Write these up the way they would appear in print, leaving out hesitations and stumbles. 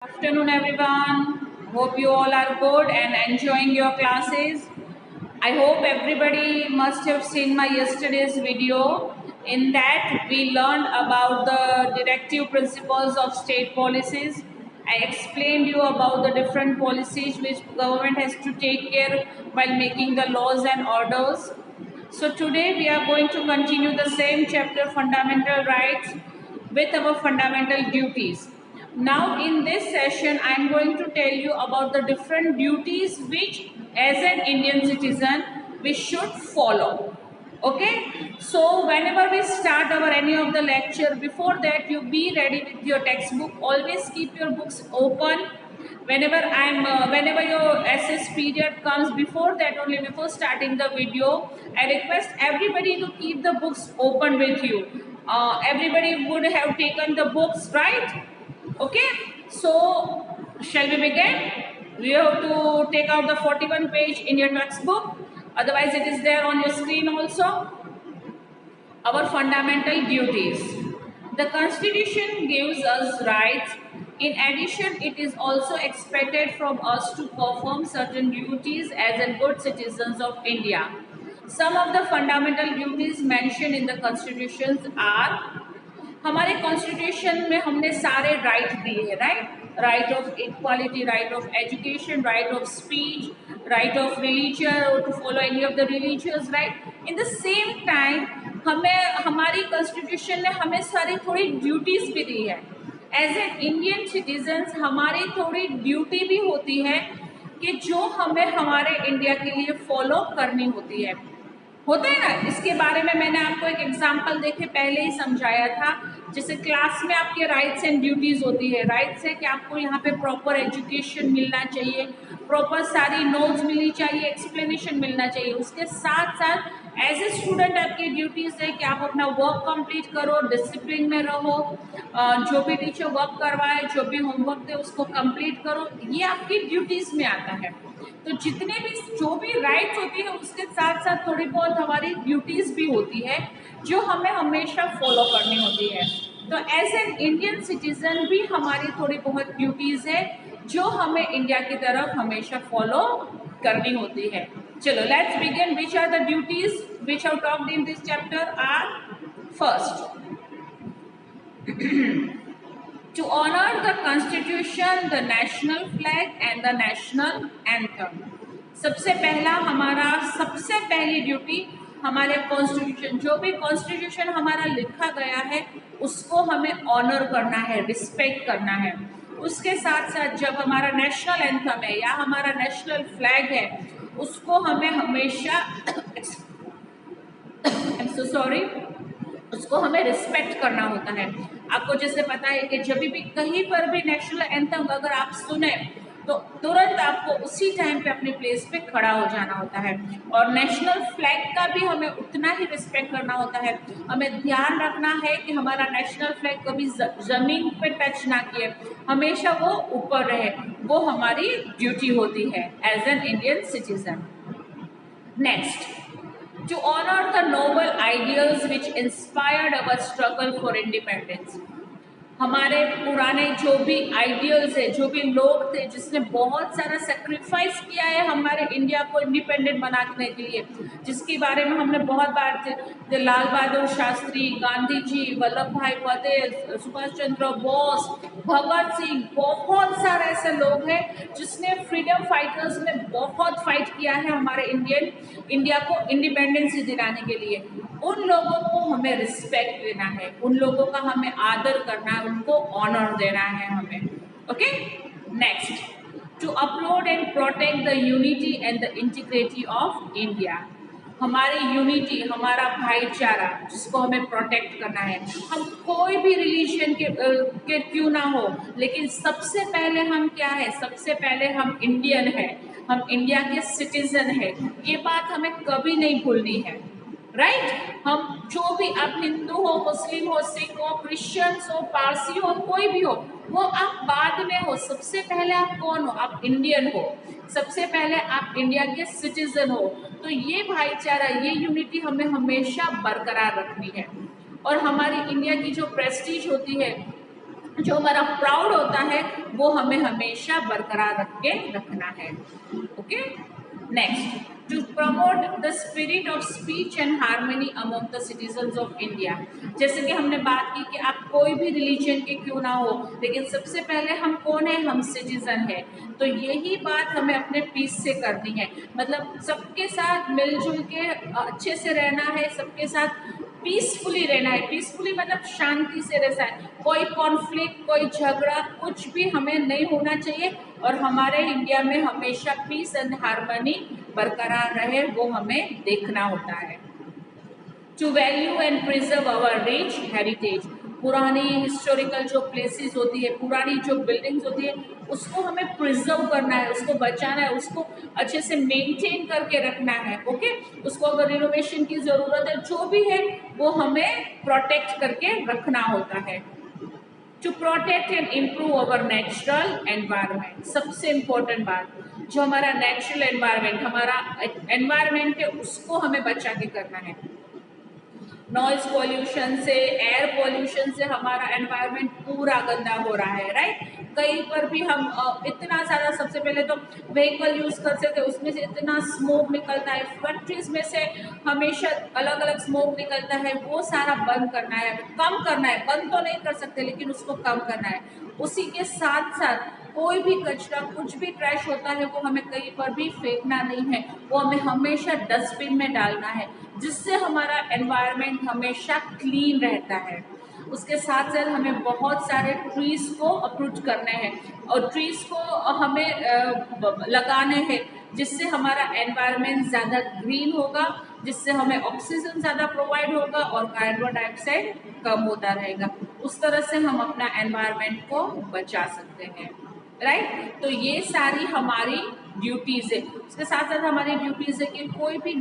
Afternoon everyone. Hope you all are good and enjoying your classes. I hope everybody must have seen my yesterday's video. In that we learned about the directive principles of state policies. I explained you about the different policies which government has to take care while making the laws and orders. So today we are going to continue the same chapter, fundamental rights, with our fundamental duties. Now in this session I am going to tell you about the different duties which as an Indian citizen we should follow. Okay, so whenever we start our any of the lecture, before that you be ready with your textbook. Always keep your books open. Whenever your SS period comes, before that only, before starting the video, I request everybody to keep the books open with you. Everybody would have taken the books, right? Okay, so shall we begin? We have to take out the 41 page in your textbook, otherwise it is there on your screen also. Our fundamental duties. The Constitution gives us rights. In addition, it is also expected from us to perform certain duties as a good citizens of India. Some of the fundamental duties mentioned in the Constitution are, हमारे constitution में हमने सारे right दिए हैं, right of equality, right of education, right of speech, right of religion और to follow any of the religious right. In the same time हमें हमारी constitution ने हमें सारी थोड़ी ड्यूटीज भी दी है. एज ए इंडियन सिटीजन्स हमारी थोड़ी ड्यूटी भी होती है कि जो हमें हमारे इंडिया के लिए फॉलो करनी होती है. होता है ना, इसके बारे में मैंने आपको एक एग्जांपल देके पहले ही समझाया था. जैसे क्लास में आपके राइट्स एंड ड्यूटीज़ होती है. राइट्स है कि आपको यहाँ पे प्रॉपर एजुकेशन मिलना चाहिए, प्रॉपर सारी नोट्स मिलनी चाहिए, एक्सप्लेनेशन मिलना चाहिए. उसके साथ साथ एज ए स्टूडेंट आपकी ड्यूटीज़ है कि आप अपना वर्क कंप्लीट करो, डिसिप्लिन में रहो, जो भी टीचर वर्क करवाए, जो भी होमवर्क दे उसको कंप्लीट करो. ये आपकी ड्यूटीज़ में आता है. तो जितने भी जो भी राइट्स होती है उसके साथ साथ थोड़ी बहुत हमारी ड्यूटीज़ भी होती है जो हमें हमेशा फॉलो करनी होती है. तो एज एन इंडियन सिटीजन भी हमारी थोड़ी बहुत ड्यूटीज़ है जो हमें इंडिया की तरफ हमेशा फॉलो करनी होती है. चलो let's begin. Which are the duties which are talked in this chapter are, first, to honor the constitution, the national flag and the national anthem. सबसे पहला हमारा सबसे पहली ड्यूटी हमारे कॉन्स्टिट्यूशन, जो भी कॉन्स्टिट्यूशन हमारा लिखा गया है उसको हमें ऑनर करना है, रिस्पेक्ट करना है. उसके साथ साथ जब हमारा नेशनल एंथम है या हमारा नेशनल फ्लैग है उसको हमें हमेशा उसको हमें रिस्पेक्ट करना होता है. आपको जैसे पता है कि जब भी कहीं पर भी नेशनल एंथम अगर आप सुने तो तुरंत आपको उसी टाइम पे अपने प्लेस पे खड़ा हो जाना होता है. और नेशनल फ्लैग का भी हमें उतना ही रिस्पेक्ट करना होता है. हमें ध्यान रखना है कि हमारा नेशनल फ्लैग कभी ज़मीन पे टच ना किए, हमेशा वो ऊपर रहे. वो हमारी ड्यूटी होती है as an Indian citizen. Next, to honor the noble ideals which inspired our struggle for independence. हमारे पुराने जो भी आइडियल्स है, जो भी लोग थे जिसने बहुत सारा सेक्रीफाइस किया है हमारे इंडिया को इंडिपेंडेंट बनाने के लिए, जिसके बारे में हमने बहुत बार, लाल बहादुर शास्त्री, गांधी जी, वल्लभ भाई पटेल, सुभाष चंद्र बोस, भगत सिंह, बहुत सारे ऐसे लोग हैं जिसने फ्रीडम फाइटर्स में बहुत फाइट किया है हमारे इंडिया को इंडिपेंडेंस दिलाने के लिए. उन लोगों को हमें रिस्पेक्ट देना है, उन लोगों का हमें आदर करना है, उनको ऑनर देना है हमें. Okay, next, to uphold and protect the unity and the integrity of India. हमारी यूनिटी, हमारा भाईचारा जिसको हमें प्रोटेक्ट करना है. हम कोई भी रिलीजन के क्यों ना हो, लेकिन सबसे पहले हम क्या है, सबसे पहले हम इंडियन है, हम इंडिया के सिटीजन है. ये बात हमें कभी नहीं भूलनी है, राइट. हम जो भी, आप हिंदू हो, मुस्लिम हो, सिख हो, क्रिश्चियंस हो, पारसी हो, कोई भी हो, वो आप बाद में हो. सबसे पहले आप कौन हो? आप इंडियन हो. सबसे पहले आप इंडिया के सिटीजन हो. तो ये भाईचारा, ये यूनिटी हमें हमेशा बरकरार रखनी है. और हमारी इंडिया की जो प्रेस्टीज होती है, जो हमारा प्राउड होता है वो हमें हमेशा बरकरार रख के रखना है। Okay, next, to promote the spirit of speech and harmony among the citizens of India. जैसे कि हमने बात की कि आप कोई भी रिलीजन के क्यों ना हो, लेकिन सबसे पहले हम कौन है, हम सिटीजन है। तो यही बात हमें अपने पीस से करनी है, मतलब सबके साथ मिलजुल के अच्छे से रहना है, सबके साथ पीसफुली रहना है। पीसफुली मतलब शांति से रहना है, कोई कॉन्फ्लिक्ट, कोई झगड़ा, कुछ भी हमें नहीं होना चाहिए। और हमारे इंडिया में हमेशा पीस एंड हार्मनी बरकरार रहे, वो हमें देखना होता है। To value and preserve our rich heritage, पुरानी हिस्टोरिकल जो प्लेसेस होती है, पुरानी जो बिल्डिंग्स होती है, उसको हमें प्रिजर्व करना है, उसको बचाना है, उसको अच्छे से मेंटेन करके रखना है। ओके, उसको अगर रिनोवेशन की ज़रूरत है, जो भी है वो हमें प्रोटेक्ट करके रखना होता है। To protect and improve our natural environment, सबसे इम्पोर्टेंट बात, जो हमारा नेचुरल एनवायरनमेंट, हमारा एनवायरनमेंट है, उसको हमें बचा के करना है। नॉइज पॉल्यूशन से, एयर पॉल्यूशन से हमारा एनवायरनमेंट पूरा गंदा हो रहा है, राइट। कहीं पर भी हम इतना ज़्यादा, सबसे पहले तो व्हीकल यूज़ करते थे, उसमें से इतना स्मोक निकलता है, फैक्ट्रीज में से हमेशा अलग अलग स्मोक निकलता है, वो सारा बंद करना है, कम करना है। बंद तो नहीं कर सकते, लेकिन उसको कम करना है। उसी के साथ साथ कोई भी कचरा, कुछ भी ट्रैश होता है, वो हमें कहीं पर भी फेंकना नहीं है, वो हमें हमेशा डस्टबिन में डालना है, जिससे हमारा एनवायरनमेंट हमेशा क्लीन रहता है। उसके साथ साथ हमें बहुत सारे ट्रीज को अप्रूव करने हैं, और ट्रीज को हमें लगाने हैं, जिससे हमारा एनवायरनमेंट ज़्यादा ग्रीन होगा, जिससे हमें ऑक्सीजन ज़्यादा प्रोवाइड होगा और कार्बन डाइऑक्साइड कम होता रहेगा। उस तरह से हम अपना एनवायरनमेंट को बचा सकते हैं, राइट। तो ये सारी हमारी ड्यूटीज़ है। उसके साथ साथ हमारी ड्यूटीज़ है कि कोई भी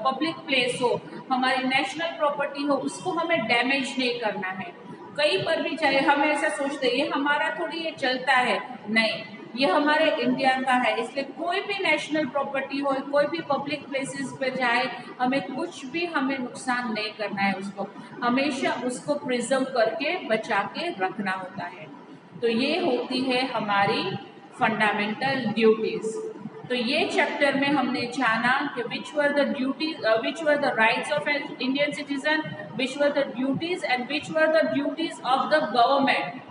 पब्लिक प्लेस हो, हमारी नेशनल प्रॉपर्टी हो, उसको हमें डैमेज नहीं करना है कहीं पर भी। चाहे हम ऐसा सोचते हैं ये हमारा थोड़ी ये चलता है, नहीं, ये हमारे इंडिया का है, इसलिए कोई भी नेशनल प्रॉपर्टी हो, कोई भी पब्लिक प्लेसेस पे जाए, हमें कुछ भी हमें नुकसान नहीं करना है, उसको हमेशा उसको प्रिजर्व करके बचा के रखना होता है। तो ये होती है हमारी फंडामेंटल ड्यूटीज। तो ये चैप्टर में हमने जाना कि which were the duties, which were the rights of an Indian citizen, which were the duties and which were the duties of the government.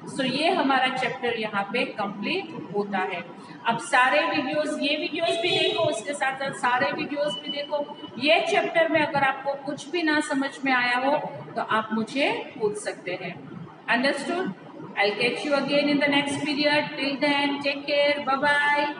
So ये हमारा चैप्टर यहाँ पे कंप्लीट होता है। अब सारे वीडियोस, ये वीडियोस भी देखो, उसके साथ साथ सारे वीडियोस भी देखो। ये चैप्टर में अगर आपको कुछ भी ना समझ में आया हो तो आप मुझे पूछ सकते हैं। Understood? I'll catch you again in the next period. Till then, take care. Bye bye.